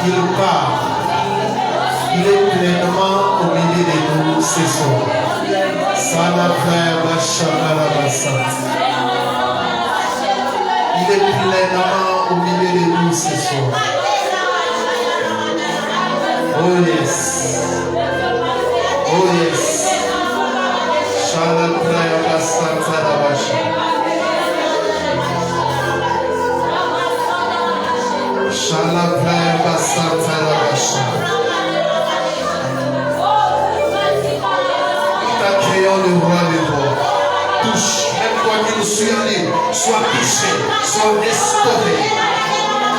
Il part. Il est pleinement au milieu de nous ce soir. Il est pleinement au milieu de nous ce soir. Oh yes. Oh yes. T'accueillons le roi des rois. Touche, même toi qui nous suis allé, sois touché, sois restauré.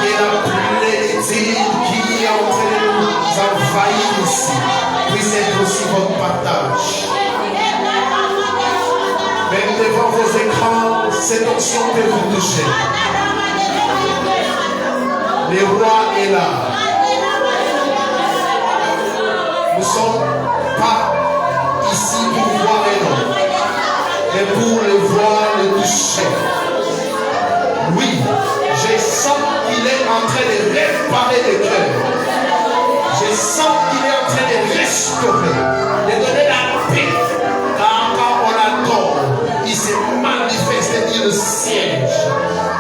Et la plénitude qui est en train de nous envahir ici puisse être aussi votre partage. Même devant vos écrans, cette onction peut vous toucher. Le roi est là. Nous ne sommes pas ici pour voir un homme, mais pour le voir, le toucher. Oui, je sens qu'il est en train de réparer le cœur. Je sens qu'il est en train de restaurer, de donner la paix. Car quand on l'adore, il se manifeste, il siège.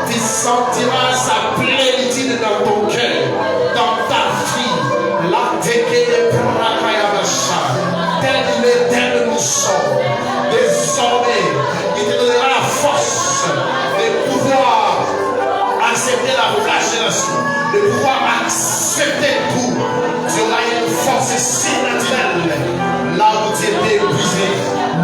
Tu sentiras sa plénitude dans ton cœur, dans ta vie. La teke de Prakayabasha. Tel l'éternel nous sommes. Désormais, il te donnera la force de pouvoir accepter la flagellation, de pouvoir accepter tout. Tu auras une force surnaturelle là où tu es épuisé.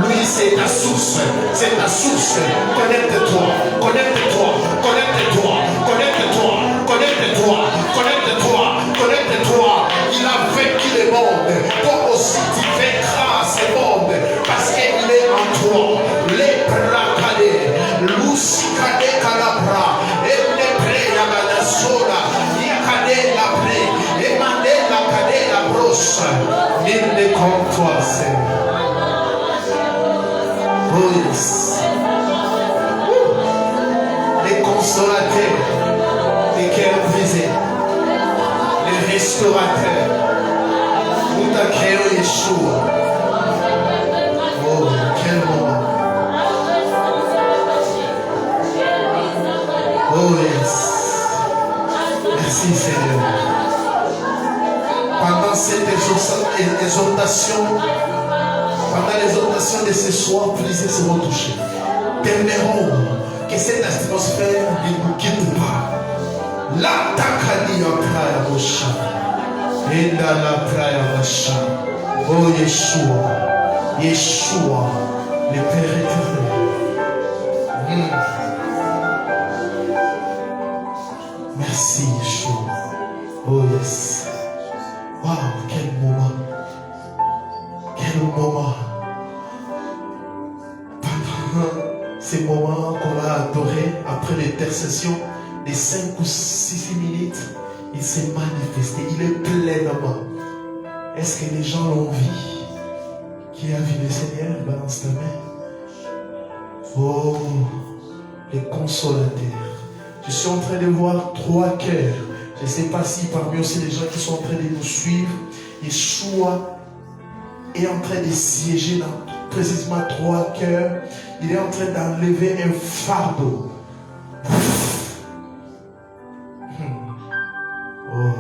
Lui, c'est ta source. C'est ta source. Connecte-toi. Connecte-toi. Connecte-toi. Connecte-toi. Connecte-toi. Connecte-toi. Connecte-toi. Il a vaincu le monde. Toi aussi, tu vaincras ce monde parce qu'il est en toi. Les brakade, l'ousikade kalabra, et les pré yamanasola, yakade la pré, et mandé la kade la brosse. Il n'est comme toi, Seigneur. Oh yes. Les consolateurs, les cœurs brisés, les restaurateurs, nous t'accueillons Yeshua. Oh, quel moment. Oh yes. Merci Seigneur. Pendant cette exhortation, pendant l'exhortation de ce soir, plusieurs seront touchés. Permettrons que cette atmosphère ne nous quitte pas. La takani praya bosha. Enda la praya bosha. Oh Yeshua. Yeshua, le Père éternel. Merci Yeshua. Oh yes. Wow, quel moment. Quel moment. Pendant ces moments qu'on a adorés, après l'intercession, les 5 ou 6 minutes, il s'est manifesté. Il est pleinement. Est-ce que les gens l'ont vu? Qui a vu le Seigneur? Balance ta main. Oh, les consolateurs. Je suis en train de voir 3 cœurs. Je ne sais pas si parmi aussi les gens qui sont en train de nous suivre, Yeshua est en train de siéger dans précisément 3 cœurs. Il est en train d'enlever un fardeau. Oh,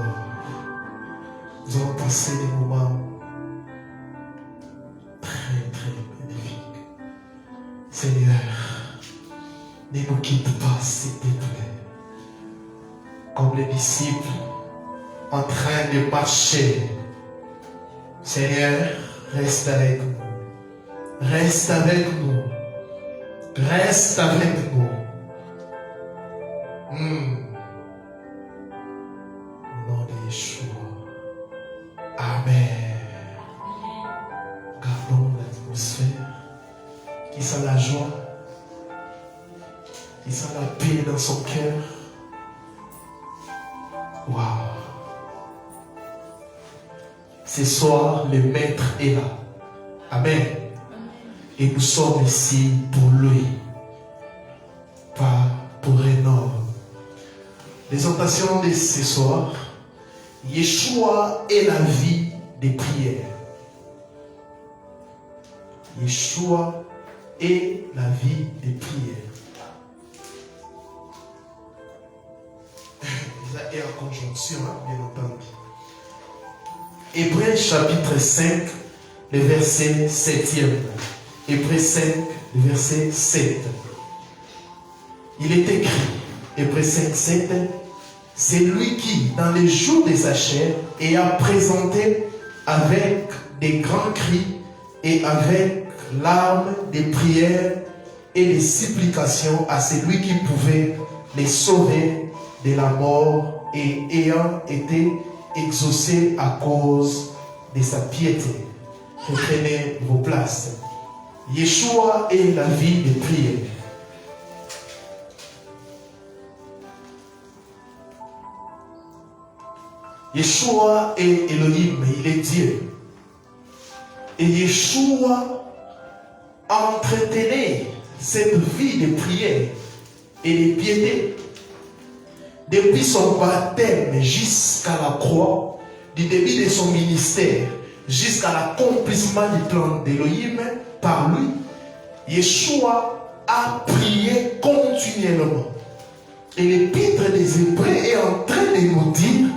nous allons passer des moments très très magnifiques. Seigneur, ne nous quitte pas, s'il te plaît. Comme les disciples en train de marcher. Seigneur, reste avec nous. Reste avec nous. Reste avec nous. Au nom de Yeshua. Amen. Gardons l'atmosphère. Qui sent la joie. Qui sent la paix dans son cœur. Wow. Ce soir, le Maître est là. Amen. Et nous sommes ici pour lui. Pas pour un homme. L'exhortation de ce soir Yeshua est la vie des prières. Yeshua est la vie des prières. Ça est en conjonction, bien entendu. Hébreux chapitre 5, le verset 7e. Hébreux 5, le verset 7. Il est écrit, Hébreux 5, 7, c'est lui qui, dans les jours de sa chair, et a présenté avec des grands cris et avec larmes des prières et des supplications à celui qui pouvait les sauver de la mort et ayant été exaucé à cause de sa piété. Reprenez vos places. Yeshua est la vie des prières. Yeshua est Elohim, il est Dieu. Et Yeshua entretenait cette vie de prière et de piété depuis son baptême jusqu'à la croix, du début de son ministère jusqu'à l'accomplissement du plan d'Elohim par lui. Yeshua a prié continuellement. Et l'épître des Hébreux est en train de nous dire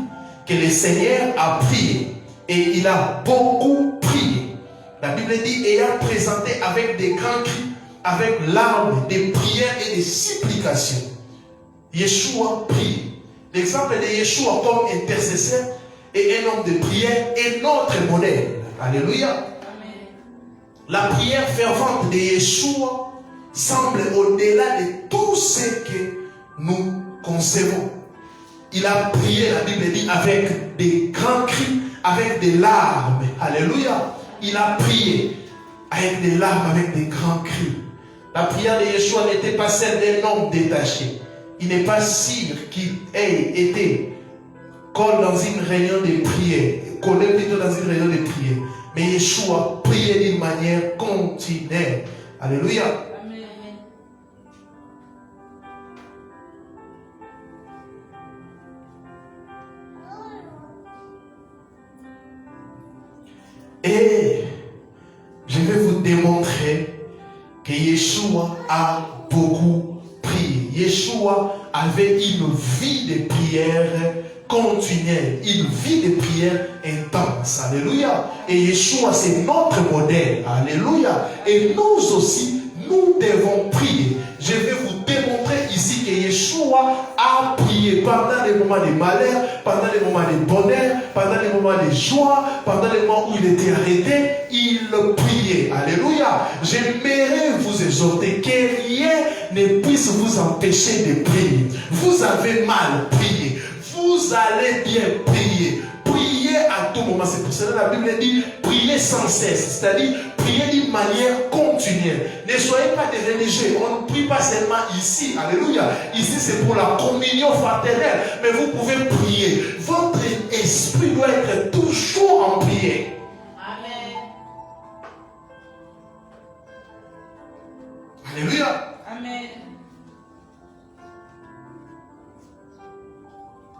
que le Seigneur a prié et il a beaucoup prié. La Bible dit ayant présenté avec des grands cris, avec larmes, des prières et des supplications. Yeshua prie. L'exemple de Yeshua comme intercesseur et un homme de prière est notre modèle. Alléluia. Amen. La prière fervente de Yeshua semble au-delà de tout ce que nous concevons. Il a prié, la Bible dit, avec des grands cris, avec des larmes. Alléluia. Il a prié avec des larmes, avec des grands cris. La prière de Yeshua n'était pas celle d'un homme détaché. Il n'est pas sûr qu'il ait été collé dans une réunion de prière, collé plutôt dans une réunion de prière. Mais Yeshua priait d'une manière continuelle. Alléluia. Amen. Et je vais vous démontrer que Yeshua a beaucoup prié. Yeshua avait une vie de prière continuelle, une vie de prière intense. Alléluia. Et Yeshua, c'est notre modèle. Alléluia. Et nous aussi, nous devons prier. Je vais vous démontrer ici que Yeshua a prié pendant les moments de malheur, pendant les moments de bonheur, pendant les moments de joie, pendant les moments où il était arrêté, il priait. Alléluia. J'aimerais vous exhorter que rien ne puisse vous empêcher de prier. Vous avez mal, priez. Vous allez bien prier. Priez à tout moment. C'est pour cela que la Bible dit priez sans cesse. C'est-à-dire priez d'une manière continuelle. Ne soyez pas des religieux. On ne prie pas seulement ici. Alléluia. Ici c'est pour la communion fraternelle. Mais vous pouvez prier. Votre esprit doit être toujours en prière. Amen. Alléluia. Amen.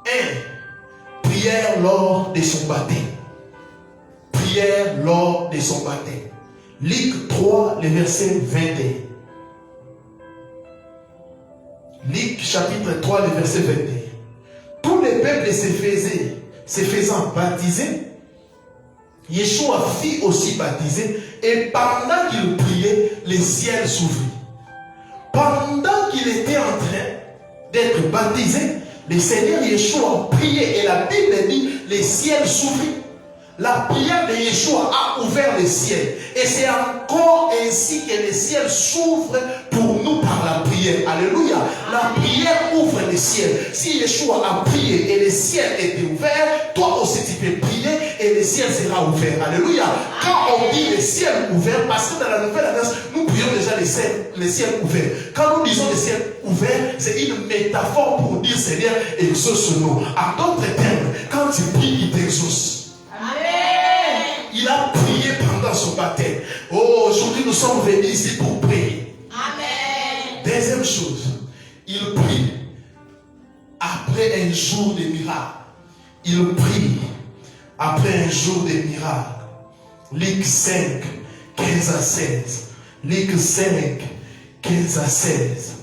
Et prière lors de son baptême. Prière lors de son baptême. Luc 3, le verset 21. Luc chapitre 3, le verset 21. Tous les peuples se faisant baptiser, Yeshua fit aussi baptiser, et pendant qu'il priait, les ciels s'ouvrirent. Pendant qu'il était en train d'être baptisé, le Seigneur Yeshua priait, et la Bible dit les ciels s'ouvrirent. La prière de Yeshua a ouvert les ciels. Et c'est encore ainsi que les ciels s'ouvrent pour nous par la prière. Alléluia. La prière ouvre les ciels. Si Yeshua a prié et les ciels étaient ouverts, toi aussi tu peux prier et les ciels seront ouverts. Alléluia. Quand on dit les ciels ouverts, parce que dans la Nouvelle Alliance, nous prions déjà les ciels ouverts. Quand nous disons les ciels ouverts, c'est une métaphore pour dire Seigneur, exauce-nous. En d'autres termes, quand tu pries, il t'exauce. Il a prié pendant son baptême. Oh, aujourd'hui nous sommes venus ici pour prier. Amen. Deuxième chose, il prie après un jour de miracle. il prie après un jour de miracles. Luc 5, 15 à 16. Luc 5, 15 à 16.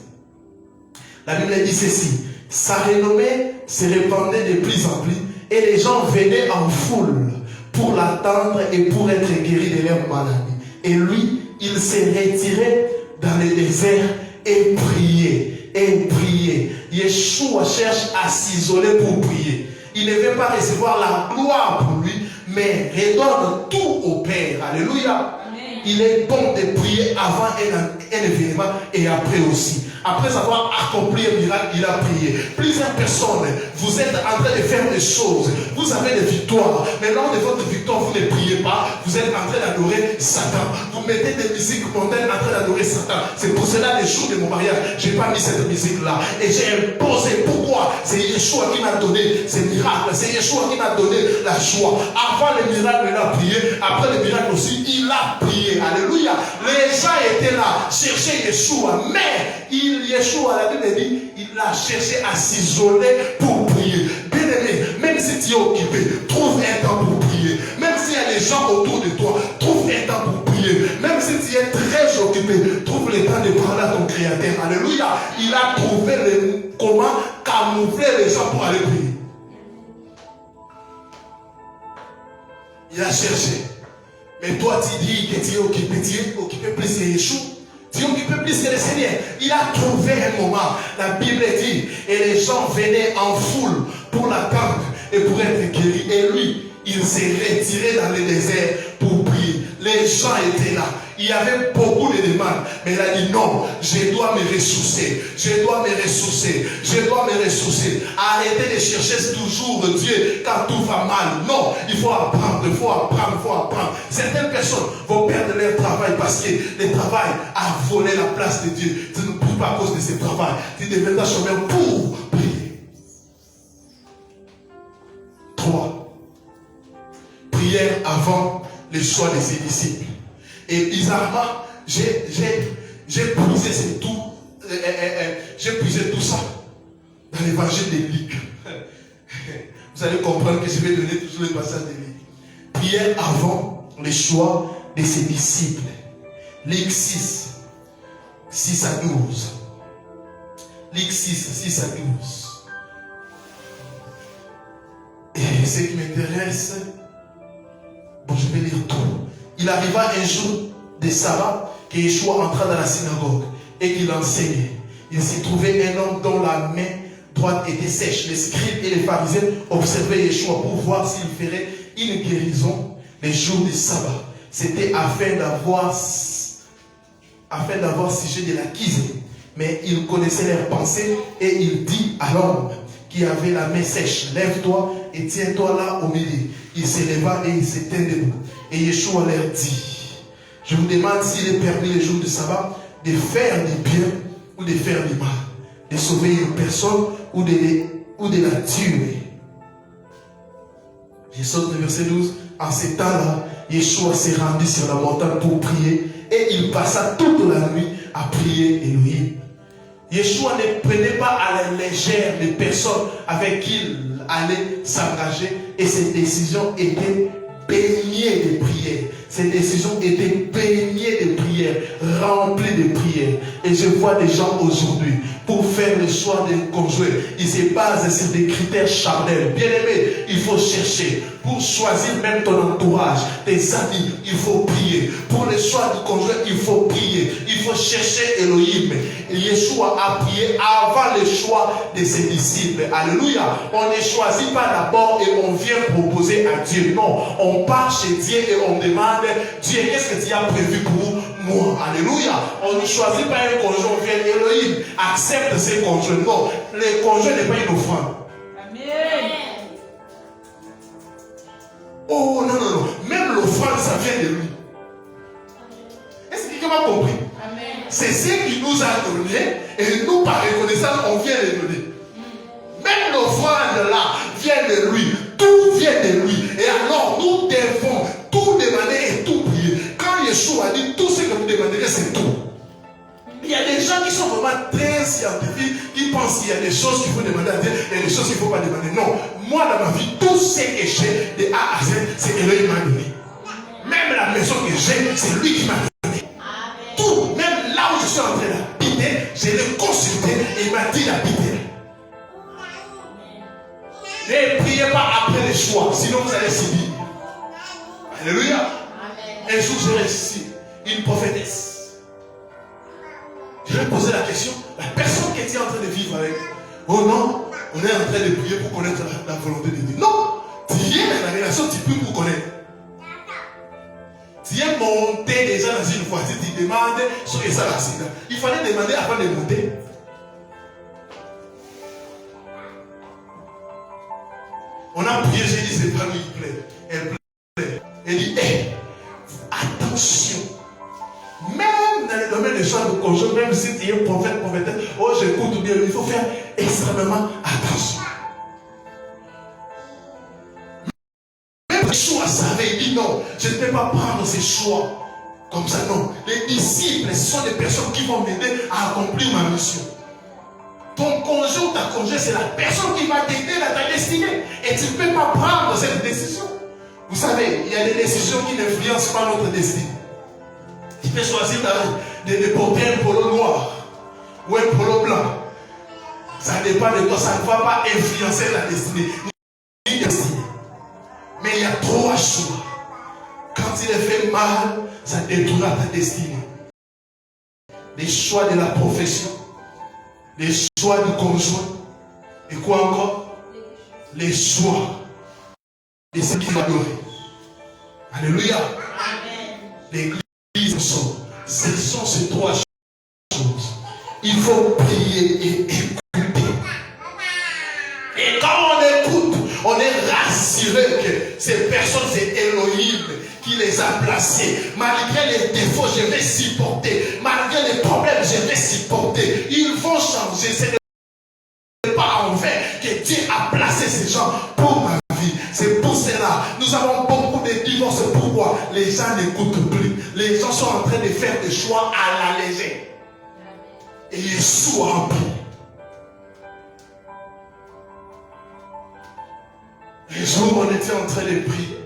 La Bible dit ceci. Sa renommée se répandait de plus en plus et les gens venaient en foule pour l'attendre et pour être guéris de leur maladie. Et lui, il s'est retiré dans le désert et priait. Et priait. Yeshua cherche à s'isoler pour prier. Il ne veut pas recevoir la gloire pour lui, mais redonne tout au Père. Alléluia. Amen. Il est bon de prier avant un événement et après aussi. Après avoir accompli un miracle, il a prié. Plusieurs personnes, vous êtes en train de faire des choses. Vous avez des victoires. Mais lors de votre victoire, vous ne priez pas. Vous êtes en train d'adorer Satan. Vous mettez des musiques mondaines en train d'adorer Satan. C'est pour cela, les jours de mon mariage, je n'ai pas mis cette musique-là. Et j'ai imposé. Pourquoi? C'est Yeshua qui m'a donné ces miracles. C'est Yeshua qui m'a donné la joie. Avant le miracle, il a prié. Après le miracle aussi, il a prié. Alléluia. Les gens étaient là, cherchaient Yeshua. Mais Yeshua, la Bible dit, il a cherché à s'isoler pour prier. Bien aimé, même si tu es occupé, trouve un temps pour prier. Même s'il y a des gens autour de toi, trouve un temps pour prier. Même si tu es très occupé, trouve le temps de parler à ton Créateur. Alléluia. Il a trouvé comment camoufler les gens pour aller prier. Il a cherché. Mais toi, tu dis que tu es occupé plus que Yeshua. Tu es occupé plus que le Seigneur. Il a trouvé un moment. La Bible dit, et les gens venaient en foule pour l'attendre et pour être guéris. Et lui, il s'est retiré dans le désert pour prier. Les gens étaient là. Il y avait beaucoup de demandes. Mais il a dit non, je dois me ressourcer. Je dois me ressourcer. Je dois me ressourcer. Arrêtez de chercher toujours Dieu quand tout va mal. Non, il faut apprendre, il faut apprendre, il faut apprendre. Certaines personnes vont perdre leur travail parce que le travail a volé la place de Dieu. Tu ne pries pas à cause de ce travail. Tu deviendras chômeur pour prier. 3. Prière avant le choix de ses disciples. Et bizarrement, j'ai puisé tout ça dans l'évangile de Luc. Vous allez comprendre que je vais donner toujours le passage de Luc. Prière avant le choix de ses disciples. Luc 6, 6 à 12. Luc 6, 6 à 12. Et ce qui m'intéresse, bon, je vais lire tout. Il arriva un jour de sabbat que Yeshua entra dans la synagogue et qu'il enseignait. Il s'y trouvait un homme dont la main droite était sèche. Les scribes et les pharisiens observaient Yeshua pour voir s'il ferait une guérison les jours du sabbat. C'était afin d'avoir sujet de l'acquise. Mais il connaissait leurs pensées et il dit à l'homme qui avait la main sèche, lève-toi et tiens-toi là au milieu. Il se leva et il se tint debout. Et Yeshua leur dit, je vous demande s'il est permis les jours du sabbat de faire du bien ou de faire du mal, de sauver une personne ou de la tuer. Je saute le verset 12. En ce temps-là, Yeshua s'est rendu sur la montagne pour prier et il passa toute la nuit à prier Elohim. Yeshua ne prenait pas à la légère les personnes avec qui il allait s'engager et ses décisions étaient baignées de prières. Ces décisions étaient baignées de prières, remplies de prières. Et je vois des gens aujourd'hui, pour faire le choix de conjoint, ils se basent sur des critères charnels. Bien aimé, il faut chercher. Pour choisir même ton entourage, tes amis, il faut prier. Pour le choix du conjoint, il faut prier. Il faut chercher Elohim. Yeshua a prié avant le choix de ses disciples. Alléluia. On ne choisit pas d'abord et on vient proposer à Dieu. Non, on part chez Dieu et on demande, Dieu, qu'est-ce que tu as prévu pour moi? Alléluia. On ne choisit pas un conjoint, on vient Elohim. Accepte ces conjoints. Non, le conjoint n'est pas une offrande. Amen. Oh non, non, non. Même l'offrande, ça vient de lui. Est-ce que quelqu'un m'a compris? C'est ce qu'il nous a donné et nous, par reconnaissance, on vient le donner. Même l'offrande là vient de lui. Tout vient de lui. Et alors, nous devons tout demander et tout prier. Quand Yeshua a dit tout ce que vous demanderez, c'est tout. Il y a des gens qui sont sont vraiment très scientifiques qui pensent qu'il y a des choses qu'il faut demander à Dieu et des choses qu'il ne faut pas demander. Non, moi dans ma vie, tout ce que j'ai de A à Z, c'est Elohim qui m'a donné. Même la maison que j'ai, c'est lui qui m'a donné. Tout, même là où je suis en train d'habiter, je l'ai consulté et il m'a dit d'habiter. Ne priez pas après les choix, sinon vous allez subir. Alléluia. Un jour, j'ai reçu une prophétesse. Je vais poser la question, la personne qui était en train de vivre avec, oh non, on est en train de prier pour connaître la volonté de Dieu. Non, tu es dans la relation, tu peux pour connaître. Tu es monté déjà dans une voiture, tu demandes sur les accident. Il fallait demander avant de monter. On a prié, j'ai dit, c'est pas lui qui plaît. Elle plaît. Elle dit, hey, attention. Même dans les domaines des choix de conjoint, même si tu es prophète, prophétesse, oh j'écoute bien, il faut faire extrêmement attention. Même les choix savaient, il dit non, je ne peux pas prendre ces choix comme ça, non. Les disciples, ce sont des personnes qui vont m'aider à accomplir ma mission. Ton conjoint ou ta conjointe, c'est la personne qui va t'aider dans ta destinée. Et tu ne peux pas prendre cette décision. Vous savez, il y a des décisions qui n'influencent pas notre destinée. Tu peux choisir de porter un polo noir ou un polo blanc. Ça dépend de toi, ça ne va pas influencer la destinée. Ni la destinée. Mais il y a trois choix. Quand il est fait mal, ça détruira ta destinée. Les choix de la profession, les choix du conjoint, et quoi encore? Les choix de ce qui va adorer. Alléluia. L'église, ce sont ces trois choses. Il faut prier et écouter. Et quand on écoute, on est rassuré que ces personnes, c'est Elohim qui les a placés. Malgré les défauts, je vais supporter. Malgré les problèmes, je vais supporter. Ils vont changer. Ce n'est pas en vain que Dieu a placé ces gens pour ma vie. C'est pour cela. Nous avons beaucoup de divorces. Pourquoi? Les gens n'écoutent plus. Les gens sont en train de faire des choix à la légère. Et Yeshua en prie. Un jour, on était en train de prier.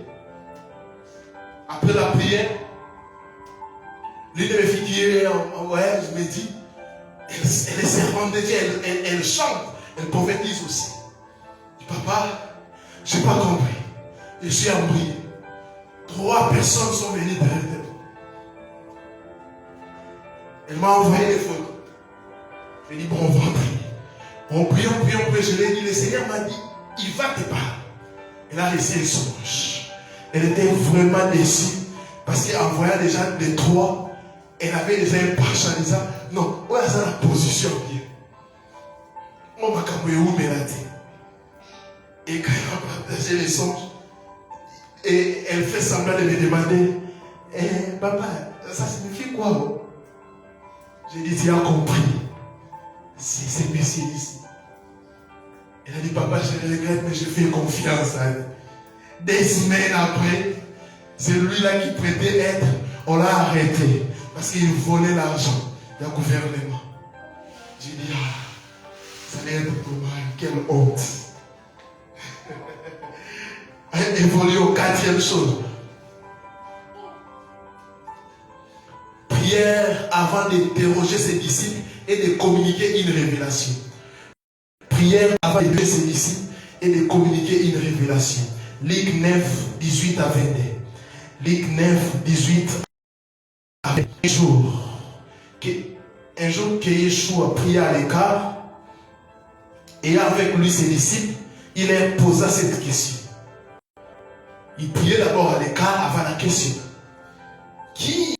Après la prière, l'une de mes filles qui est en voyage me dit, elle est servante de Dieu, elle chante, elle prophétise aussi. Je dis, papa, je n'ai pas compris. Je suis en prière. 3 personnes sont venues derrière elle. Elle m'a envoyé des photos. Je lui ai dit, bon, on va prier. On prie, on prie, on prie. Je lui ai dit, le Seigneur m'a dit, il va te parler. Elle a laissé le songe. Elle était vraiment déçue parce qu'en voyant déjà les 3, elle avait déjà un partialisant. Non, on a la position bien. On m'a camoué où me l'a dit. Et quand elle a partagé les songes, et elle fait semblant de me demander, papa, ça signifie quoi? Oh? J'ai dit, tu as compris. C'est monsieur ici. Elle a dit, papa, je regrette, mais je fais confiance à elle. Des semaines après, c'est lui-là qui prêtait aide. On l'a arrêté parce qu'il volait l'argent du gouvernement. J'ai dit, ça allait être pour moi, quelle honte. Elle évolue au 4e chose. Prière avant d'interroger ses disciples et de communiquer une révélation. Prière avant d'interroger ses disciples et de communiquer une révélation. Luc 9, 18 à 22. Luc 9, 18 à 22. Un jour que Yeshua pria à l'écart, et avec lui ses disciples, il leur posa cette question. Il priait d'abord à l'écart avant la question. Qui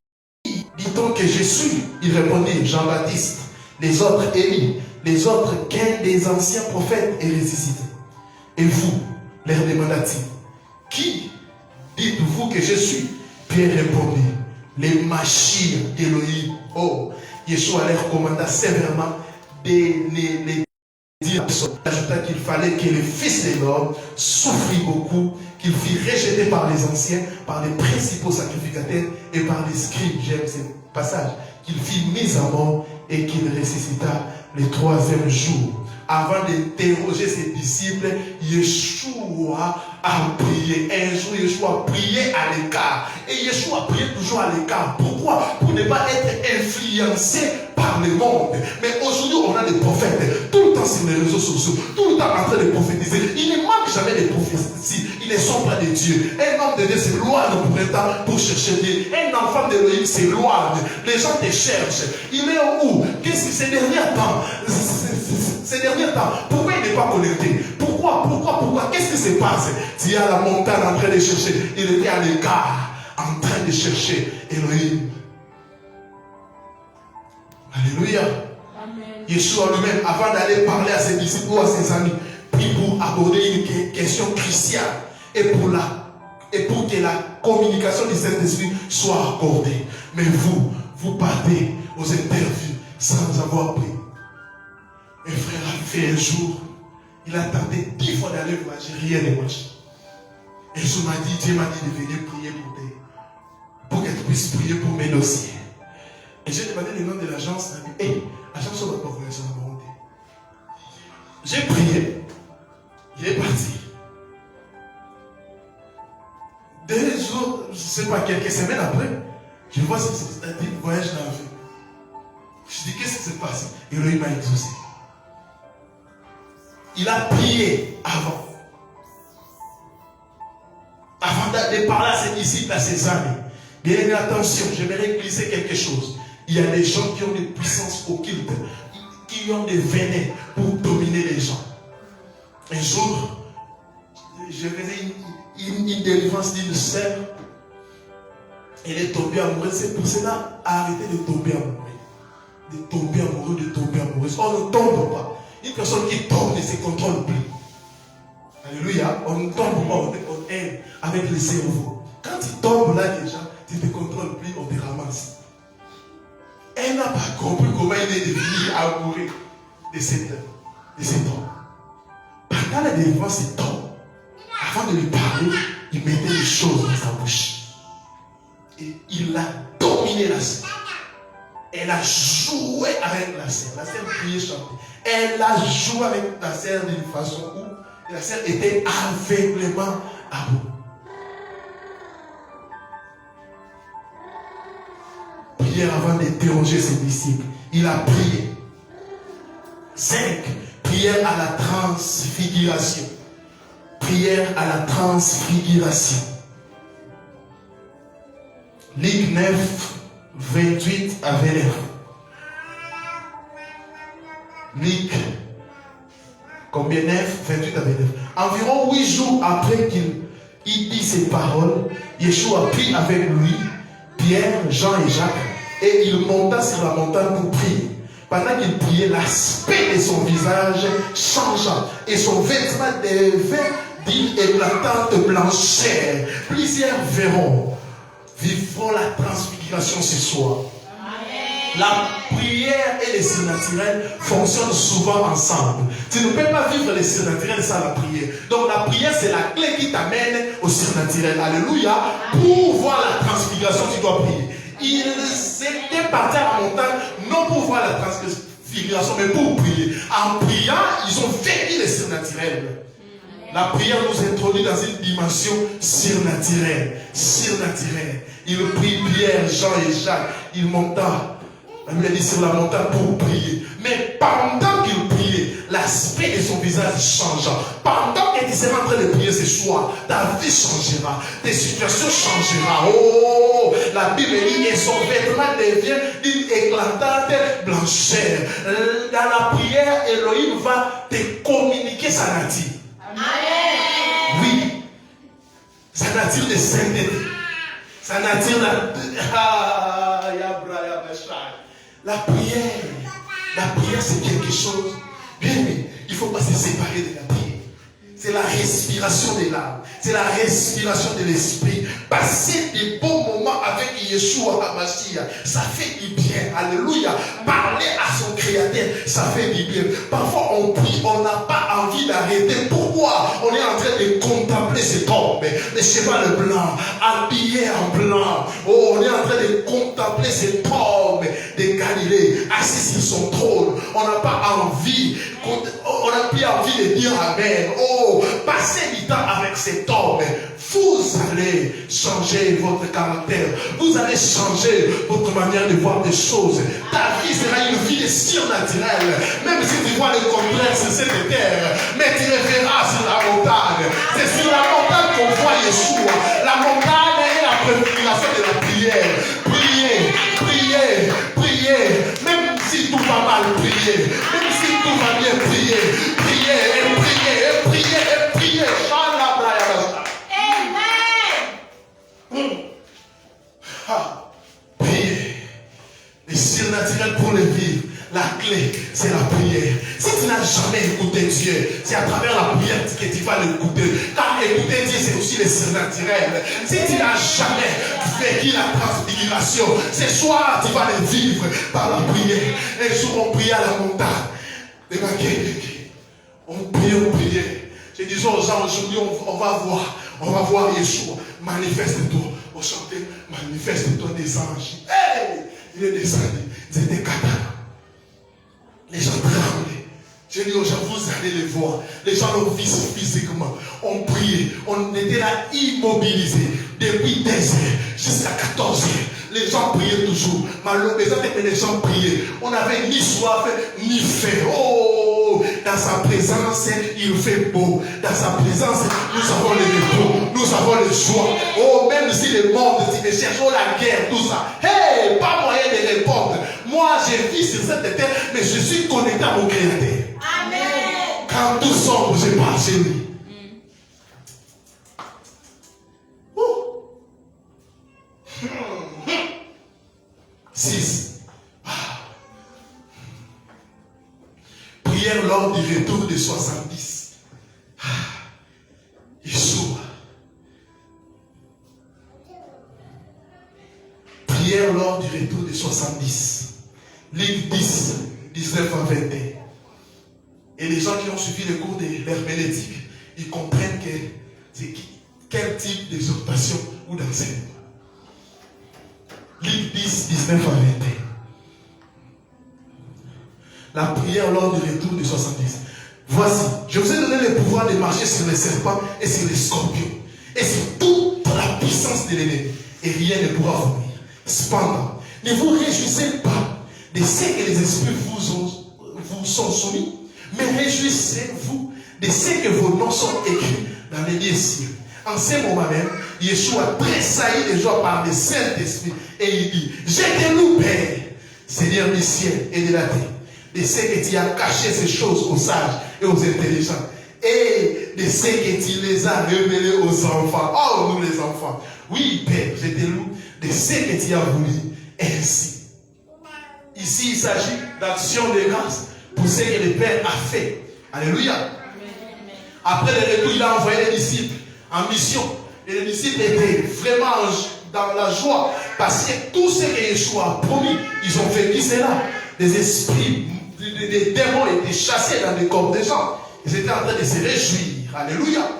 dit-on que je suis? Il répondit, Jean-Baptiste. Les autres, Élie. Les autres, qu'un des anciens prophètes est ressuscité. Et vous, leur demanda-t-il, qui dites-vous que je suis? Pierre répondit, les Mashiach d'Élohim. Oh, Yeshua leur commanda sévèrement de les dire à personne. Il ajouta qu'il fallait que le Fils de l'homme souffrit beaucoup, qu'il fût rejeté par les anciens, par les principaux sacrificateurs et par les scribes. J'aime ces passage, qu'il fut mis à mort et qu'il ressuscita le 3e jour. Avant d'interroger ses disciples, Yeshua a prié. Un jour, Yeshua a prié à l'écart. Et Yeshua a prié toujours à l'écart. Pourquoi? Pour ne pas être influencé par le monde. Mais aujourd'hui, on a des prophètes tout le temps sur les réseaux sociaux, tout le temps en train de prophétiser. Il ne manque jamais de prophéties. Ils ne sont pas des dieux. Un homme de Dieu s'éloigne pour un temps pour chercher Dieu. Un enfant d'Élohim s'éloigne. Les gens te cherchent. Il est où? Qu'est-ce que ces derniers temps? Ces derniers temps, pourquoi il n'est pas connecté? Pourquoi? Qu'est-ce qui se passe? Tu es à la montagne en train de chercher. Il était à l'écart, en train de chercher Elohim. Alléluia. Amen. Yeshua lui-même, avant d'aller parler à ses disciples ou à ses amis, prie pour aborder une question cruciale et pour que la communication du Saint-Esprit soit accordée. Mais vous partez aux interviews sans avoir pris. Un frère a fait un jour, il a tenté 10 fois d'aller voir, j'ai rien de marché. Un jour Dieu m'a dit de venir prier pour que tu puisses prier pour mes dossiers. Et j'ai demandé le nom de l'agence, il m'a dit, agence on va pas voyager en Burundi. J'ai prié, il est parti. 2 jours, je ne sais pas, quelques semaines après, je vois ce dit voyage dans la vie. Je dis, qu'est-ce qui s'est passé? Et là, il m'a exaucé. Il a prié avant de parler à ses disciples, à ses amis. Bien attention, j'aimerais glisser quelque chose. Il y a des gens qui ont des puissances occultes, qui ont des venins pour dominer les gens. Un jour, je faisais une délivrance d'une sœur. Elle est tombée amoureuse. C'est pour cela, arrêtez de tomber amoureux. De tomber amoureux. On ne tombe pas. Une personne qui tombe ne se contrôle plus. Alléluia. On ne tombe pas, on aime avec le cerveau. Quand tu tombes là déjà, tu ne te contrôles plus, on te ramasse. Elle n'a pas compris comment il est devenu amoureux de cet homme. Pendant la délivrance, il tombe. Avant de lui parler, il mettait les choses dans sa bouche. Et il a dominé la sœur. Elle a joué avec la sœur. La sœur priait, chantait. Elle a joué avec la sœur d'une façon où la sœur était aveuglément à bout. Prière avant d'interroger ses disciples. Il a prié. 5. Prière à la transfiguration. Prière à la transfiguration. Luc 9, 28 à 29. Luc, combien 9, 28 à 29. Environ 8 jours après qu'il dit ces paroles, Yeshua prit avec lui Pierre, Jean et Jacques, et il monta sur la montagne pour prier. Pendant qu'il priait, l'aspect de son visage changea, et son vêtement devint d'une éclatante blancheur. Plusieurs vivront la transfiguration ce soir. Amen. La prière et le surnaturel fonctionnent souvent ensemble. Tu ne peux pas vivre le surnaturel sans la prière. Donc la prière, c'est la clé qui t'amène au surnaturel. Alléluia. Pour voir la transfiguration, tu dois prier. Ils étaient partis à la montagne, non pour voir la transfiguration, mais pour prier. En priant, ils ont vécu le surnaturel. La prière nous introduit dans une dimension surnaturelle. Il prit Pierre, Jean et Jacques. Il monta. La Bible dit sur la montagne pour prier. Mais pendant qu'il priait, l'aspect de son visage changea. Pendant qu'il était en train de prier ce soir, ta vie changera. Tes situations changeront. Oh, la Bible dit et son vêtement devient d'une éclatante blancheur. Dans la prière, Elohim va te communiquer sa nature. Amen. Oui. Sa nature de sainteté. Sa nature la prière c'est quelque chose. Bien, mais il ne faut pas se séparer de la prière. C'est la respiration de l'âme. C'est la respiration de l'esprit. Passer des bons moments avec avec Yeshua HaMashiach, ça fait du bien. Alléluia. Parler à son Créateur, ça fait du bien. Parfois on prie, on n'a pas envie d'arrêter. Pourquoi? On est en train de contempler cet homme, le cheval blanc, habillé en blanc. Oh, on est en train de contempler cet homme de Galilée, assis sur son trône. On n'a pas envie, on n'a plus envie de dire Amen. Oh, passez du temps avec cet homme. Vous allez changer votre caractère. Vous allez changer votre manière de voir des choses. Ta vie sera une vie de surnaturelle. Même si tu vois le contraire sur cette terre, mais tu le verras sur la montagne. C'est sur la montagne qu'on voit Yeshua. La montagne est la préfiguration de la prière. Priez, priez, priez. Même si tout va mal, priez. Même si tout va bien, priez. Priez et priez et priez et priez. Priez. Les surnaturels pour les vivre. La clé, c'est la prière. Si tu n'as jamais écouté Dieu, c'est à travers la prière que tu vas l'écouter. Car écouter Dieu, c'est aussi les surnaturels. Si tu n'as jamais vécu la transfiguration, ce soir, tu vas les vivre par la prière. Un jour, on priait à la montagne. On priait. Je disais aux gens, aujourd'hui, on va voir Yeshua. Manifeste-toi. On chantait, manifeste-toi des anges. Hey! Il est descendu. C'était katana. Les gens tremblaient. J'ai dit aux gens, vous allez les voir. Les gens l'ont vu physiquement. On priait. On était là immobilisés. Depuis 10 heures jusqu'à 14 heures. Les gens priaient toujours. Malheureusement, les gens priaient. On n'avait ni soif, ni faim. Oh, dans sa présence, il fait beau. Dans sa présence, nous avons le repos. Nous avons le joie. Oh, même si le monde, si les cherchent la guerre, tout ça. Hey, pas moyen de répondre. Moi, j'ai vis sur cette terre, mais je suis connecté à mon Créateur. Amen. Quand tout sombre, je parle chez lui. 6. Prière lors du retour de 70. Yeshua. Prière lors du retour de 70. Luc 10, 19 à 21. Et les gens qui ont suivi le cours de l'herméneutique, ils comprennent que c'est quel type d'exhortation ou d'enseignement. Luc 10, 19 à 21. La prière lors du retour de 70. Voici, je vous ai donné le pouvoir de marcher sur les serpents et sur les scorpions et sur toute la puissance de l'ennemi, et rien ne pourra vous nuire. Cependant, ne vous réjouissez pas de ce que les esprits vous sont soumis, mais réjouissez-vous de ce que vos noms sont écrits dans les lieux cieux. En ce moment même, Yeshua tressaillit de joie par le Saint-Esprit et il dit, je te loue, Père, Seigneur du ciel et de la terre, de ce que tu as caché ces choses aux sages et aux intelligents, et de ce que tu les as révélées aux enfants. Oh, nous les enfants. Oui, Père, je te loue de ce que tu as voulu ainsi. Ici, il s'agit d'action de grâce pour ce que le Père a fait. Alléluia. Après le retour, il a envoyé les disciples en mission. Et les disciples étaient vraiment dans la joie parce que tout ce que Yeshua a promis, ils ont vécu cela. Des esprits, des démons étaient chassés dans les corps des gens. Ils étaient en train de se réjouir. Alléluia.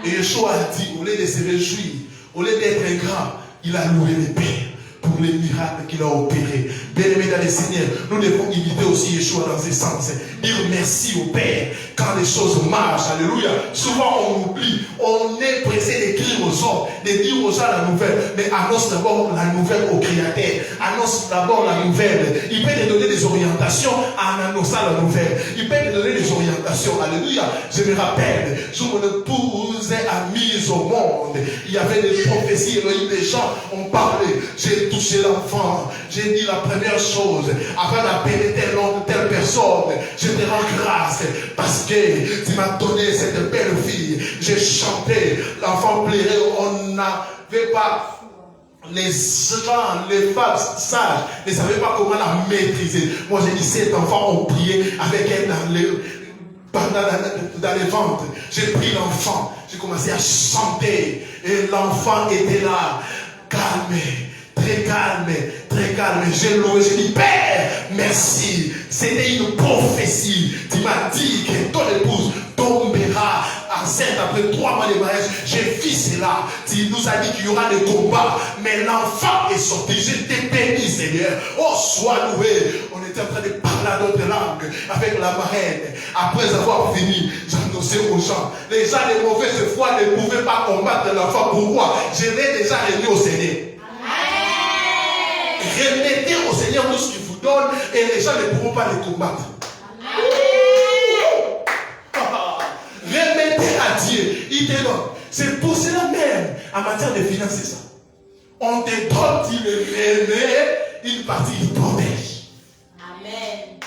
Et Yeshua a dit, au lieu de se réjouir, au lieu d'être grand, il a loué le Père pour les miracles qu'il a opérés. Bien-aimés dans le Seigneur, nous devons imiter aussi Yeshua dans ce sens. Dire merci au Père quand les choses marchent. Alléluia. Souvent on oublie, on est pressé d'écrire aux hommes, de dire aux gens la nouvelle, mais annonce d'abord la nouvelle au Créateur. Annonce d'abord la nouvelle. Il peut te donner des orientations en annonçant la nouvelle. Il peut te donner des orientations. Alléluia. Je me rappelle, je mon épouse a mis au monde. Il y avait des prophéties, les gens ont parlé. J'ai touché l'enfant. J'ai dit la première chose, avant d'appeler telle personne, je te rends grâce parce que tu m'as donné cette belle fille. J'ai chanté, l'enfant pleurait, on n'avait pas. Les gens, les femmes sages ne savaient pas comment la maîtriser. Moi j'ai dit, cet enfant, on priait avec elle dans les ventres. J'ai pris l'enfant, j'ai commencé à chanter et l'enfant était là, calme, très très calme, très calme. J'ai loué, j'ai dit, Père, merci. C'était une prophétie. Tu m'as dit que ton épouse tombera enceinte après 3 mois de mariage. J'ai vu cela. Tu nous as dit qu'il y aura des combats, mais l'enfant est sorti. Je t'ai béni, Seigneur. Oh, sois loué. On était en train de parler à notre langue avec la marraine. Après avoir fini, j'annonçais aux gens. Les gens de mauvaise foi ne pouvaient pas combattre l'enfant. Pourquoi? Je l'ai déjà remis au Seigneur. Remettez au Seigneur tout ce qu'il vous donne et les gens ne pourront pas les combattre. Remettez à Dieu, il te donne. C'est pour cela même, en matière de finances, c'est ça. On te donne, tu le remets, une partie, il protège. Amen.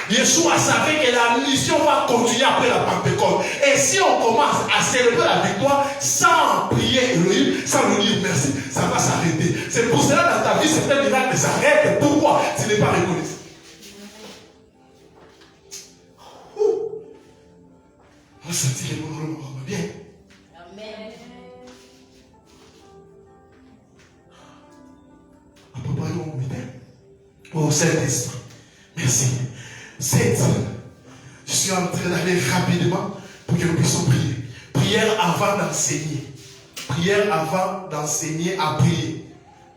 Yeshua savait que la mission va continuer après la Pentecôte. Et si on commence à célébrer la victoire sans prier Elohim, sans lui dire merci, ça va s'arrêter. C'est pour cela dans ta vie, c'est un miracle s'arrête. Pourquoi? Tu n'es pas reconnaissant. On va sentir les mots, bien. Amen. À peu près, on met. Oh, Saint-Esprit, merci. 7. Je suis en train d'aller rapidement pour que nous puissions prier. Prière avant d'enseigner. Prière avant d'enseigner à prier.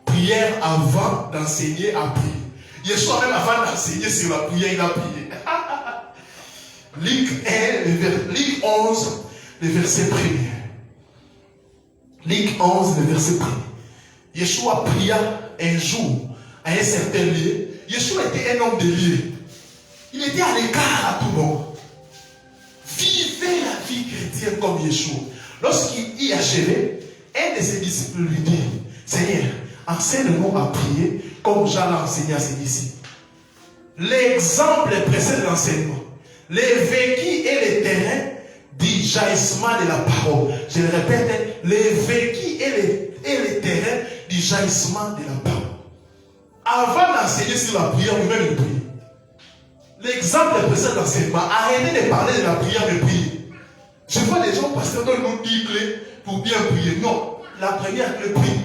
Prière avant d'enseigner à prier. Yeshua même avant d'enseigner sur la prière, il a prié. Luc 11, le verset 1er. Luc 11, le verset 1er. Yeshua pria un jour à un certain lieu. Yeshua était un homme de lieu. Il était à l'écart à tout moment. Vivez la vie chrétienne comme Yeshua. Lorsqu'il y achevait, un de ses disciples lui dit, Seigneur, enseigne-nous à prier comme Jean l'a enseigné à ses disciples. L'exemple précède l'enseignement. Les vécus et les terrains du jaillissement de la parole. Je le répète, les vécus et les terrains du jaillissement de la parole. Avant d'enseigner sur la prière, lui-même il prie. L'exemple précède l'enseignement. Arrêtez de parler de la prière, mais prier. Je vois des gens passer dans nos 10 clés pour bien prier. Non, la première clé, prie.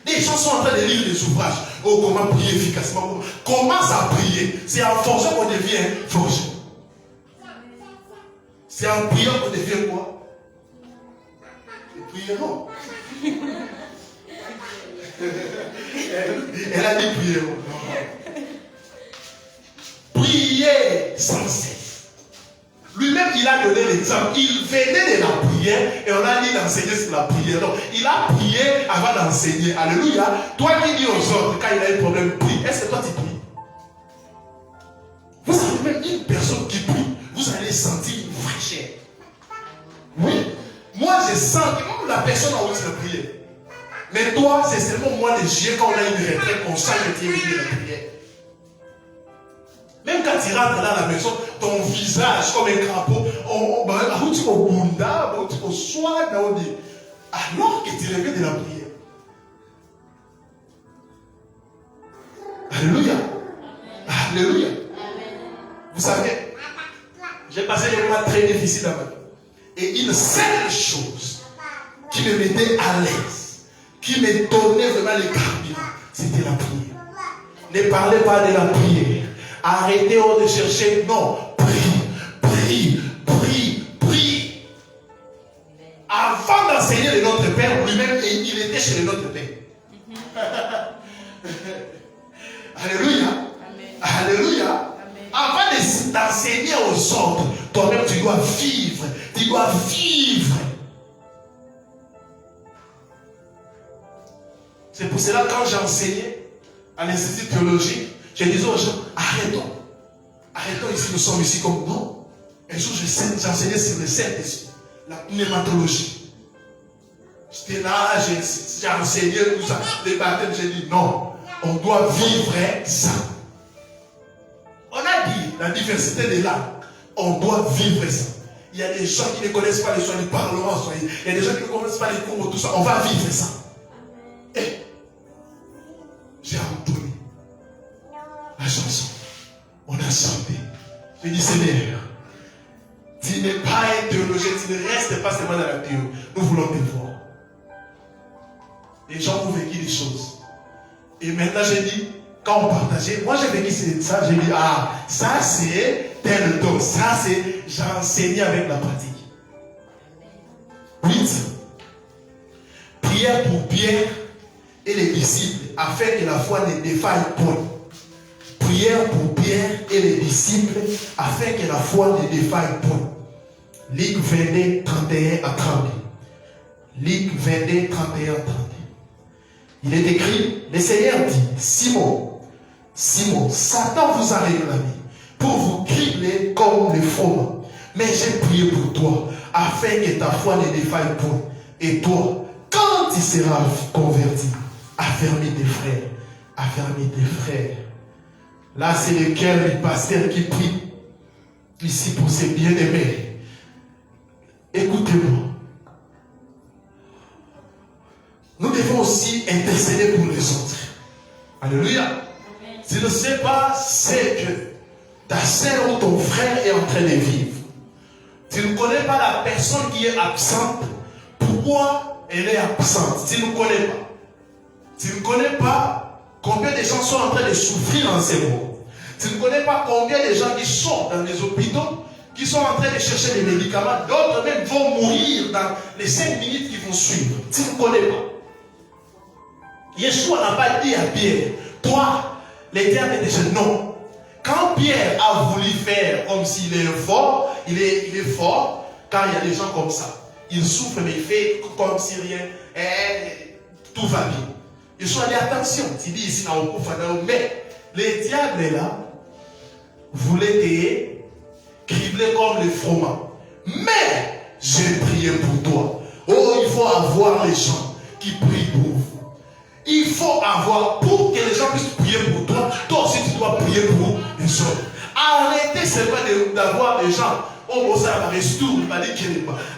Les gens sont en train de lire des ouvrages. Oh, comment prier efficacement. Commence à prier. C'est en forgeant qu'on devient forgé. C'est en priant qu'on devient quoi? Prions. Elle a dit prions. Priez sans cesse. Lui-même, il a donné l'exemple. Il venait de la prière et on a dit d'enseigner sur la prière. Donc, il a prié avant d'enseigner. Alléluia. Toi qui dis aux autres, quand il a un problème, prie. Est-ce que toi tu pries? Vous savez, même une personne qui prie, vous allez sentir une fraîcheur. Oui. Moi, je sens que même la personne a envie de prier. Mais toi, c'est seulement moi de juillet quand on a une retraite, on sent que tu es venu de la prière. Même quand tu rentres dans la maison, ton visage comme un crapaud, alors que tu reviens de la prière. Alléluia. Alléluia. Vous savez, j'ai passé des moments très difficiles dans ma vie. Et une seule chose qui me mettait à l'aise, qui me donnait vraiment le carburant, c'était la prière. Ne parlez pas de la prière. Arrêtez de chercher. Non. Prie. Avant d'enseigner le Notre Père, lui-même, il était chez le Notre Père. Alléluia. Amen. Alléluia. Amen. Avant d'enseigner aux autres, toi-même, tu dois vivre. Tu dois vivre. C'est pour cela, quand j'enseignais à l'Institut théologique, je disais aux gens, arrêtons ici, nous sommes ici comme non. Un jour, j'enseignais sur le Saint-Esprit, la pneumatologie. J'étais là, j'ai enseigné tout ça, les baptêmes, j'ai dit non, on doit vivre ça. On a dit, la diversité des langues, on doit vivre ça. Il y a des gens qui ne connaissent pas les soins du Parlement, il y a des gens qui ne connaissent pas les cours, tout ça, on va vivre ça. Et j'ai entendu la chanson. On a chanté. J'ai dit, Seigneur, tu n'es pas un théologien, tu ne restes pas seulement dans la théorie. Nous voulons te voir. les gens ont vécu des choses. Et maintenant, j'ai dit, quand on partageait, moi j'ai vécu ça, j'ai dit, ah, ça c'est tel don, ça c'est, j'ai enseigné avec la pratique. 8. Prière pour Pierre et les disciples, afin que la foi ne défaille point. Prière pour Pierre et les disciples, afin que la foi ne défaille point. Luc 22, 31 à 30. Luc 22, 31 à 30. Il est écrit, le Seigneur dit, Simon, Simon, Satan vous a réclamé pour vous cribler comme les froment. Mais j'ai prié pour toi, afin que ta foi ne défaille point. Et toi, quand tu seras converti, affermis tes frères, affermis tes frères. Là, c'est le cœur du pasteur qui prie, ici pour ses bien-aimés. Écoutez-moi. Nous devons aussi intercéder pour les autres. Alléluia. Tu ne sais pas ce que ta soeur ou ton frère est en train de vivre. Tu ne connais pas la personne qui est absente. Pourquoi elle est absente? Tu ne connais pas. Tu ne connais pas combien de gens sont en train de souffrir en ces moments. Tu ne connais pas combien de gens qui sont dans les hôpitaux, qui sont en train de chercher des médicaments. D'autres même vont mourir dans les 5 minutes qui vont suivre. Tu ne connais pas. Yeshua n'a pas dit à Pierre, toi, l'Éternel dit non. Quand Pierre a voulu faire comme s'il est fort, il est fort, quand il y a des gens comme ça. Il souffre, mais il fait comme si rien, tout va bien. Yeshua dit attention, tu dis ici, mais les diables là, voulaient te cribler comme les froment. Mais j'ai prié pour toi. Oh, il faut avoir les gens qui prient pour vous. Il faut avoir, pour que les gens puissent prier pour toi, toi aussi tu dois prier pour les autres. Arrêtez seulement d'avoir des gens,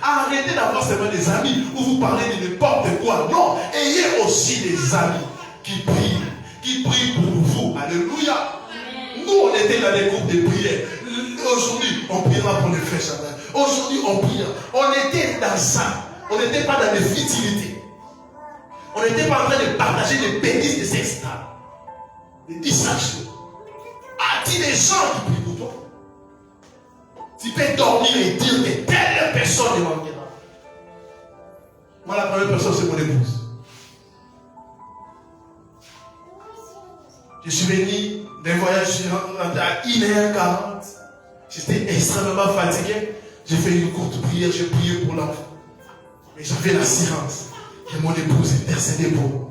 arrêtez d'avoir seulement des amis où vous parlez de n'importe quoi. Non, ayez aussi des amis qui prient pour vous. Alléluia. Nous, on était dans des groupes de prière. Aujourd'hui, on priera pour les frères Chantal. Aujourd'hui, on priera. On était dans ça. On n'était pas dans des futilités. On n'était pas en train de partager des bêtises de sexe, des distractions. As-tu des gens qui prient pour toi? Tu peux dormir et dire que telle personne est manquera. Moi, la première personne, c'est mon épouse. Je suis venu d'un voyage, je suis rentré à 1h40. J'étais extrêmement fatigué. J'ai fait une courte prière, j'ai prié pour l'enfant. Mais j'avais l'assurance que mon épouse intercédait pour moi.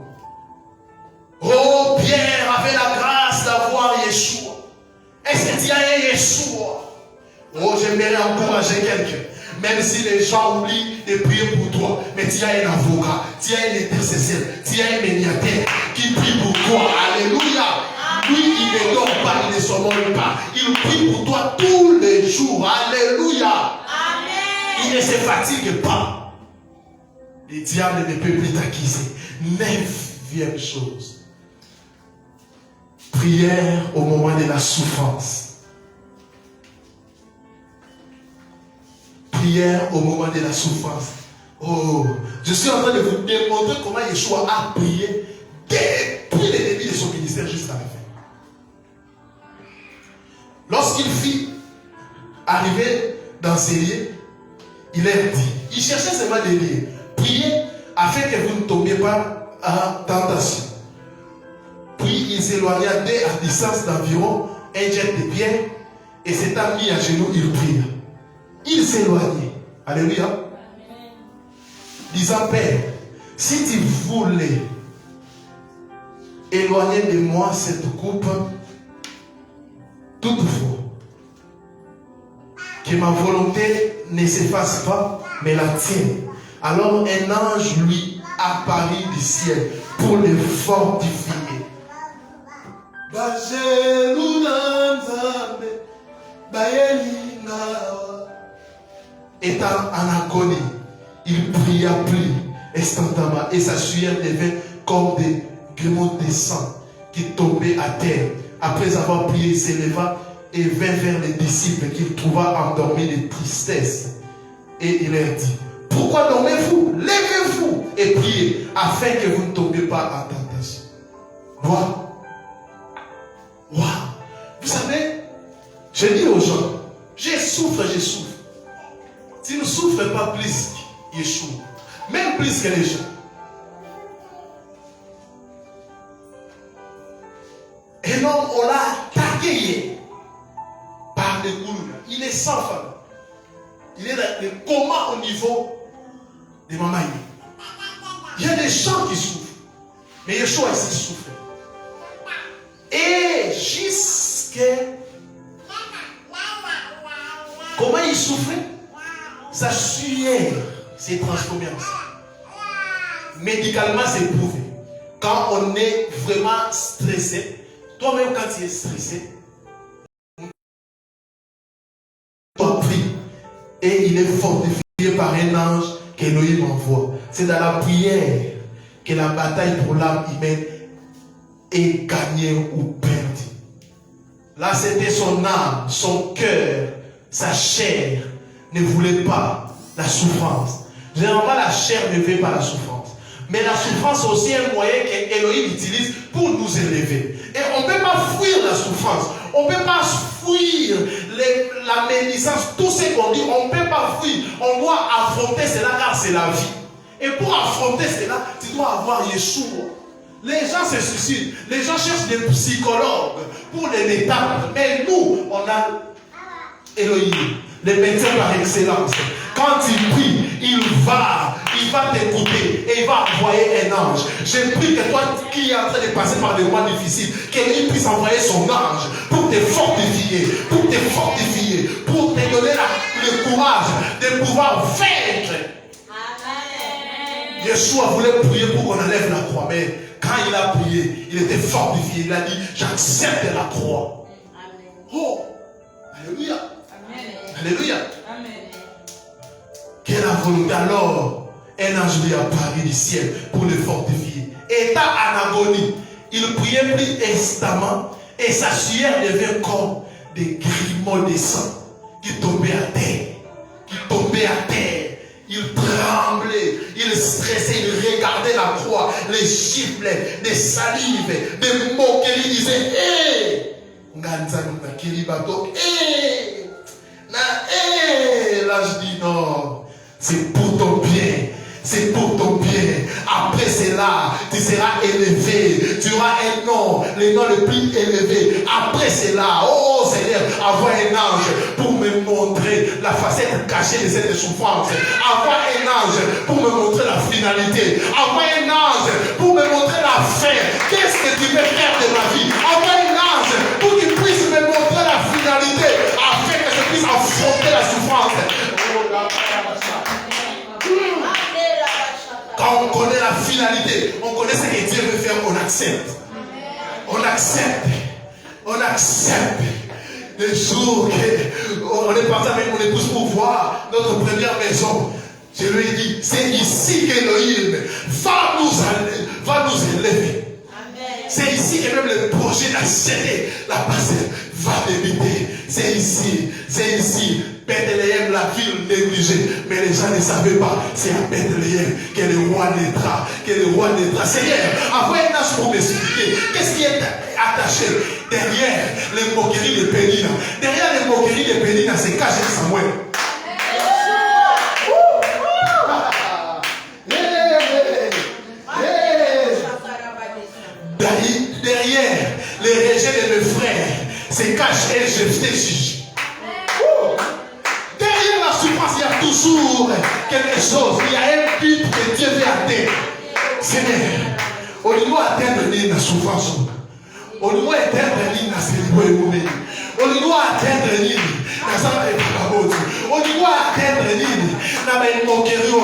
Oh, Pierre avait la grâce d'avoir Yeshua. Est-ce que tu as un Yeshua? Oh, j'aimerais encourager quelqu'un. Même si les gens oublient de prier pour toi, mais tu as un avocat, tu as un intercesseur, tu as un médiateur qui prie pour toi. Alléluia. Lui, il ne dort pas, il ne sommeille pas. Il prie pour toi tous les jours. Alléluia. Amen. Il ne se fatigue pas. Le diable ne peut plus t'accuser. 9e chose. Prière au moment de la souffrance. Prière au moment de la souffrance. Oh, je suis en train de vous démontrer comment Yeshua a prié depuis le début de son ministère jusqu'à la fin. Lorsqu'il fit arriver dans ces lieux, il leur dit, il cherchait seulement des lieux. Priez afin que vous ne tombiez pas en tentation. Puis il s'éloigna d'eux à distance d'environ un jet de pierre et s'étant mis à genoux, il pria. Il s'éloignait. Alléluia. Disant, Père, si tu voulais éloigner de moi cette coupe, toutefois, que ma volonté ne s'efface pas, mais la tienne. Alors un ange lui apparut du ciel pour le fortifier. Étant en agonie, il pria plus instantanément et sa sueur devint comme des grémeaux de sang qui tombaient à terre. Après avoir prié, il s'éleva et vint vers les disciples qu'il trouva endormis de tristesse. Et il leur dit, pourquoi dormez-vous? Levez-vous et priez afin que vous ne tombiez pas à tentation. Wow. Vous savez, je dis aux gens, je souffre. Tu ne souffres pas plus que Yeshua, même plus que les gens. Et l'homme, on l'a attaqué par des goulous. Il est sans femme. Il est dans le coma au niveau de maman. Il y a des gens qui souffrent. Mais Yeshua ici souffre. Et jusqu'à... Comment il souffrait? Sa sueur s'est transformée en ça. Médicalement, c'est prouvé. Quand on est vraiment stressé, toi-même quand tu es stressé, on prie et il est fortifié par un ange qu'Élohim envoie. C'est dans la prière que la bataille pour l'âme humaine est gagnée ou perdue. Là, c'était son âme, son cœur, sa chair ne voulait pas la souffrance. Généralement, la chair ne veut pas la souffrance. Mais la souffrance est aussi un moyen qu'Élohim utilise pour nous élever. Et on ne peut pas fuir la souffrance. On ne peut pas fuir la médisance. Tout ce qu'on dit, on ne peut pas fuir. On doit affronter cela car c'est la vie. Et pour affronter cela, tu dois avoir Yeshua. Les gens se suicident. Les gens cherchent des psychologues pour les détendre. Mais nous, on a Elohim, le médecin par excellence. Quand il prie, il va t'écouter et il va envoyer un ange. Je prie que toi qui es en train de passer par des moments difficiles, qu'il puisse envoyer son ange pour te fortifier, pour te donner le courage de pouvoir vaincre. Amen. Yeshua voulait prier pour qu'on enlève la croix, mais quand il a prié, il était fortifié. Il a dit, j'accepte la croix. Amen. Oh, alléluia. Amen. Alléluia. Amen. Quelle la volonté alors? Un ange lui apparu du ciel pour le fortifier. État en agonie, il priait plus instamment et sa sueur devait comme des grimauds de sang qui tombaient à terre. Il tremblait, il stressait, il regardait la croix, les giflets, des salives, des moqueries. Il disait, là je dis non. C'est pour ton bien. C'est pour ton bien. Après cela, tu seras élevé. Tu auras un nom, le nom le plus élevé. Après cela, oh Seigneur, avoir un ange pour me montrer la facette cachée de cette souffrance. Avoir un ange pour me montrer la finalité. Avoir un ange pour me montrer la fin. Qu'est-ce que tu veux faire de ma vie? Avoir un ange pour qu'il puisse me montrer la finalité afin que je puisse affronter la souffrance. Quand on connaît la finalité, on connaît ce que Dieu veut faire, on accepte. On accepte. Le jour qu'on est parti avec mon épouse pour voir notre première maison, je lui ai dit, c'est ici qu'Élohim va nous élever. C'est ici que même le projet d'acheter la parcelle va débuter. C'est ici. Bethléem, la ville négligée. Mais les gens ne savaient pas. C'est à Bethléem que le roi naîtra. Seigneur, envoie un ange pour m'expliquer. Qu'est-ce qui est attaché derrière les moqueries de Pénina? Derrière les moqueries de Pénina, c'est caché Samuel. Derrière les rejets de mes frères, c'est caché et Jephthé juge. Derrière la souffrance, il y a toujours quelque chose. Il y a un but que Dieu veut atteindre. Seigneur, on doit atteindre la souffrance. On doit atteindre la célébration. On doit atteindre la moquerie.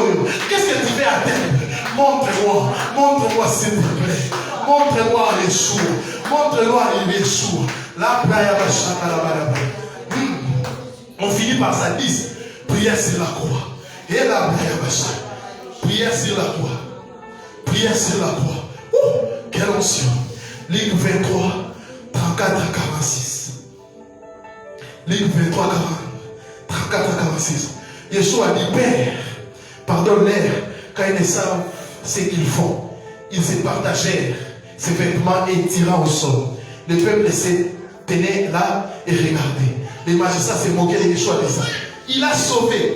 Qu'est-ce que tu veux atteindre? Montre-moi s'il te plaît. Montre-moi Yeshua. Montre-moi Yeshua. La playa bachata la balaba. On finit par ça 10. Prière sur la croix. Et la playa bachata. Prière sur la croix. Prière sur la croix. Quelle onction. Ligue 23, 34 à 46. Ligue 23, 34 à 46. Yeshua a dit, Père, pardonne-leur quand ils ne savent ce qu'ils font. ils se partagèrent ses vêtements et tirant au sol. Le peuple se tenait là et regardait. Les magistrats se moquaient de Yeshua disant, il a sauvé,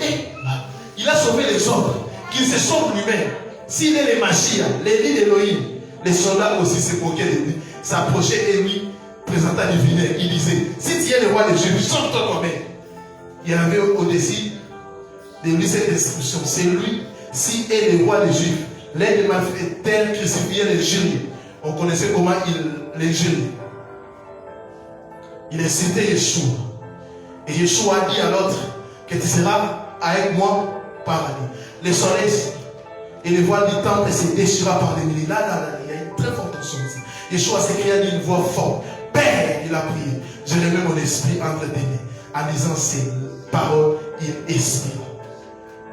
il a sauvé les hommes, qu'il se sauve lui-même. S'il est le Mashiach, l'Élie d'Élohim, les soldats aussi se moquaient de lui, s'approchaient et lui présentaient du vinaigre. Il disait, si tu es le roi des Juifs, sauve-toi toi-même. Il y avait au-dessus de lui cette inscription, c'est lui, si est le roi des Juifs. L'un des malfaiteurs crucifiés les Juifs. On connaissait comment il les Juifs. Il a cité Yeshua. Et Yeshua a dit à l'autre que tu seras avec moi paradis. Le soleil et le voile du temple se déchira par des milliers. Là, il y a une très forte tension ici. Yeshua s'écria d'une voix forte. Père, il a prié. Je remets mon esprit entre tes mains. En disant ces paroles, il expire.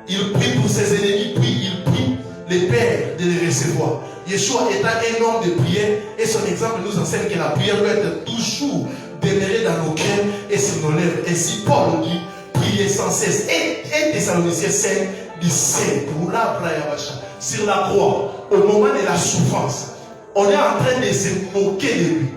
Il prie pour ses ennemis, puis il prie le Père de les recevoir. Yeshua étant un homme de prière, et son exemple nous enseigne que la prière doit être toujours demeurée dans nos cœurs et sur nos lèvres. Et si Paul dit, priez sans cesse. Et Thessaloniciens 5, 17, sur la croix, au moment de la souffrance, on est en train de se moquer de lui.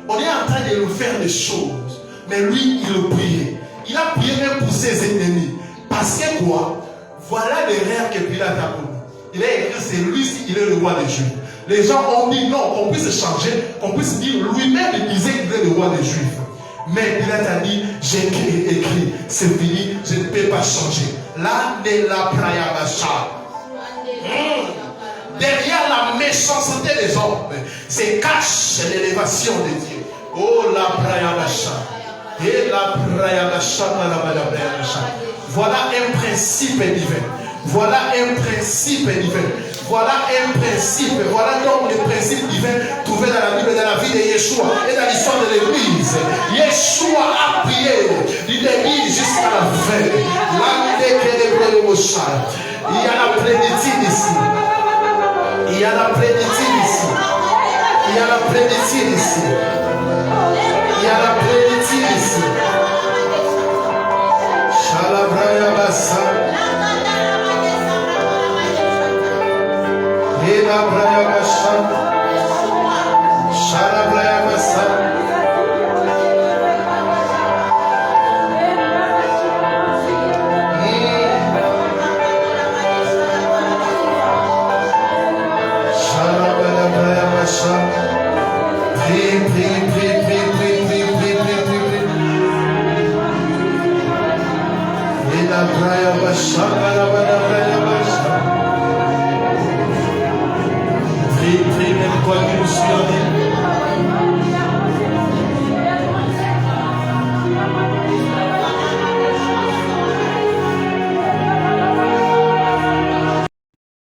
On est en train de lui faire des choses. Mais lui, il priait. Il a prié même pour ses ennemis. Parce que quoi? Voilà les rêves que Pilate a commis. Il a écrit, c'est lui, il est le roi des Juifs. Les gens ont dit non, qu'on puisse changer, qu'on puisse dire lui-même, il disait qu'il est le roi des Juifs. Mais Pilate a dit, j'ai écrit, c'est fini, je ne peux pas changer. Là, de la prayabacha. Derrière la méchanceté des hommes, se cache l'élévation de Dieu. Oh, la prayabacha. Et la prayabacha, voilà un principe divin. Voilà un principe divin. Voilà un principe. Voilà donc le principe divin trouvé dans la Bible, dans la vie de Yeshua et dans l'histoire de l'Église. Yeshua a prié du début jusqu'à la fin. Il y a la plénitude ici. Il y a la plénitude ici. Il y a la plénitude ici. Il y a la plénitude ici. Shalabraya Bassa. Shalabraya Bassa. Shalabraya Bassa. Shalabraya Bassa. Prie, prie, prie, prie, prie, prie, prie, prie, prie. Shalabraya Bassa. Shalabraya Bassa. Prie, prie, même toi qui nous suis